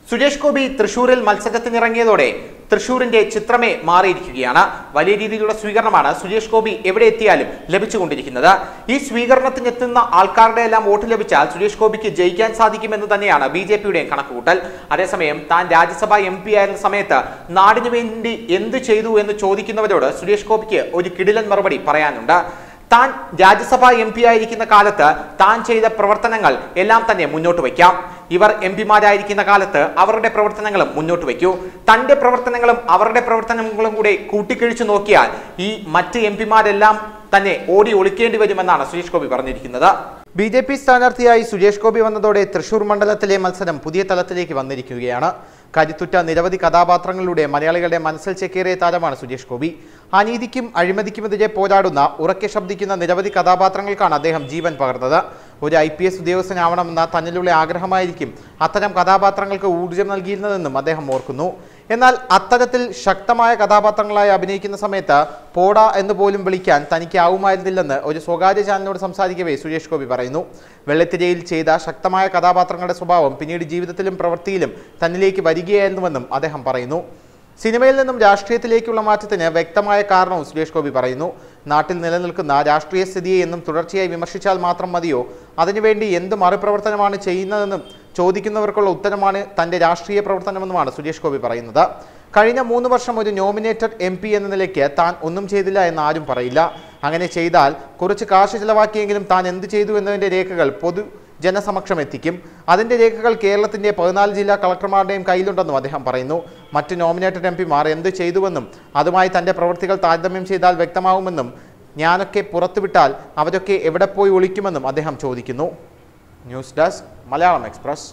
സുരേഷ് ഗോപി തൃശൂരിൽ മത്സരത്തിനിറങ്ങിയതോടെ തൃശൂരിന്റെ ചിത്രമേ മാറിയിരിക്കുകയാണ്. വലിയ രീതിയിലുള്ള സ്വീകരണമാണ് സുരേഷ് ഗോപി എവിടെ എത്തിയാലും ലഭിച്ചുകൊണ്ടിരിക്കുന്നത്. ഈ സ്വീകരണത്തിനെത്തുന്ന ആൾക്കാരുടെ എല്ലാം വോട്ട് ലഭിച്ചാൽ സുരേഷ് ഗോപിക്ക് ജയിക്കാൻ സാധിക്കുമെന്ന് തന്നെയാണ് BJPയുടെ കണക്കുകൂട്ടൽ. അതേസമയം താൻ രാജ്യസഭാ MP ആയിരുന്ന സമയത്ത് നാടിനു വേണ്ടി എന്ത് ചെയ്തു എന്ന് ചോദിക്കുന്നവരോട് സുരേഷ് ഗോപിക്ക് ഒരു കിടിലൻ മറുപടി പറയാനുണ്ട്. താൻ രാജ്യസഭാ MP ആയിരിക്കുന്ന കാലത്ത് താൻ ചെയ്ത പ്രവർത്തനങ്ങൾ എല്ലാം തന്നെ മുന്നോട്ട് വയ്ക്കാം. ഇവർ MP മാരായിരിക്കുന്ന കാലത്ത് അവരുടെ പ്രവർത്തനങ്ങളും മുന്നോട്ട് വയ്ക്കൂ. തന്റെ പ്രവർത്തനങ്ങളും അവരുടെ പ്രവർത്തനങ്ങളും കൂടെ കൂട്ടിക്കിഴിച്ചു നോക്കിയാൽ ഈ മറ്റ് MP മാരെല്ലാം തന്നെ ഓടി ഒളിക്കേണ്ടി വരുമെന്നാണ് സുരേഷ് ഗോപി പറഞ്ഞിരിക്കുന്നത്. BJP സ്ഥാനാർത്ഥിയായി സുരേഷ് ഗോപി വന്നതോടെ തൃശൂർ മണ്ഡലത്തിലെ മത്സരം പുതിയ തലത്തിലേക്ക് വന്നിരിക്കുകയാണ്. കരുത്തുറ്റ നിരവധി കഥാപാത്രങ്ങളിലൂടെ മലയാളികളുടെ മനസ്സിൽ ചേക്കേറിയ താരമാണ് സുരേഷ് ഗോപി. അനീതിക്കും അഴിമതിക്കുമെതിരെ പോരാടുന്ന ഉറക്കെ ശബ്ദിക്കുന്ന നിരവധി കഥാപാത്രങ്ങൾക്കാണ് അദ്ദേഹം ജീവൻ പകർന്നത്. ഒരു IPS ഉദ്യോഗസ്ഥനാവണമെന്ന തന്നിലുള്ള ആഗ്രഹമായിരിക്കും അത്തരം കഥാപാത്രങ്ങൾക്ക് ഊർജ്ജം നൽകിയിരുന്നതെന്നും അദ്ദേഹം ഓർക്കുന്നു. എന്നാൽ അത്തരത്തിൽ ശക്തമായ കഥാപാത്രങ്ങളായി അഭിനയിക്കുന്ന സമയത്ത് പോട എന്ന് പോലും വിളിക്കാൻ തനിക്കാവുമായിരുന്നില്ലെന്ന് ഒരു സ്വകാര്യ ചാനലിനോട് സംസാരിക്കവേ സുരേഷ് ഗോപി പറയുന്നു. വെള്ളിത്തിരയിൽ ചെയ്ത ശക്തമായ കഥാപാത്രങ്ങളുടെ സ്വഭാവം പിന്നീട് ജീവിതത്തിലും പ്രവൃത്തിയിലും തന്നിലേക്ക് വരികയായിരുന്നുവെന്നും അദ്ദേഹം പറയുന്നു. സിനിമയിൽ നിന്നും രാഷ്ട്രീയത്തിലേക്കുള്ള മാറ്റത്തിന് വ്യക്തമായ കാരണവും സുരേഷ് ഗോപി പറയുന്നു. നാട്ടിൽ നിലനിൽക്കുന്ന രാഷ്ട്രീയ സ്ഥിതിയെ എന്നും തുടർച്ചയായി വിമർശിച്ചാൽ മാത്രം മതിയോ? അതിനുവേണ്ടി എന്ത് മറുപ്രവർത്തനമാണ് ചെയ്യുന്നതെന്നും ചോദിക്കുന്നവർക്കുള്ള ഉത്തരമാണ് തന്റെ രാഷ്ട്രീയ പ്രവർത്തനമെന്നുമാണ് സുരേഷ് ഗോപി പറയുന്നത്. കഴിഞ്ഞ 3 വർഷം ഒരു നോമിനേറ്റഡ് MP എന്ന നിലയ്ക്ക് താൻ ഒന്നും ചെയ്തില്ല എന്ന് ആരും പറയില്ല. അങ്ങനെ ചെയ്താൽ കുറച്ച് കാശ് ചിലവാക്കിയെങ്കിലും താൻ എന്ത് ചെയ്തു എന്നതിൻ്റെ രേഖകൾ ജനസമക്ഷം എത്തിക്കും. അതിന്റെ രേഖകൾ കേരളത്തിന്റെ 14 ജില്ലാ കളക്ടർമാരുടെയും കയ്യിലുണ്ടെന്നും അദ്ദേഹം പറയുന്നു. മറ്റ് നോമിനേറ്റഡ് MP മാർ എന്ത് ചെയ്തുവെന്നും അതുമായി തന്റെ പ്രവൃത്തികൾ താരതമ്യം ചെയ്താൽ വ്യക്തമാവുമെന്നും ഞാനൊക്കെ പുറത്തുവിട്ടാൽ അവരൊക്കെ എവിടെ പോയി ഒളിക്കുമെന്നും അദ്ദേഹം ചോദിക്കുന്നു. News desk Malayalam express.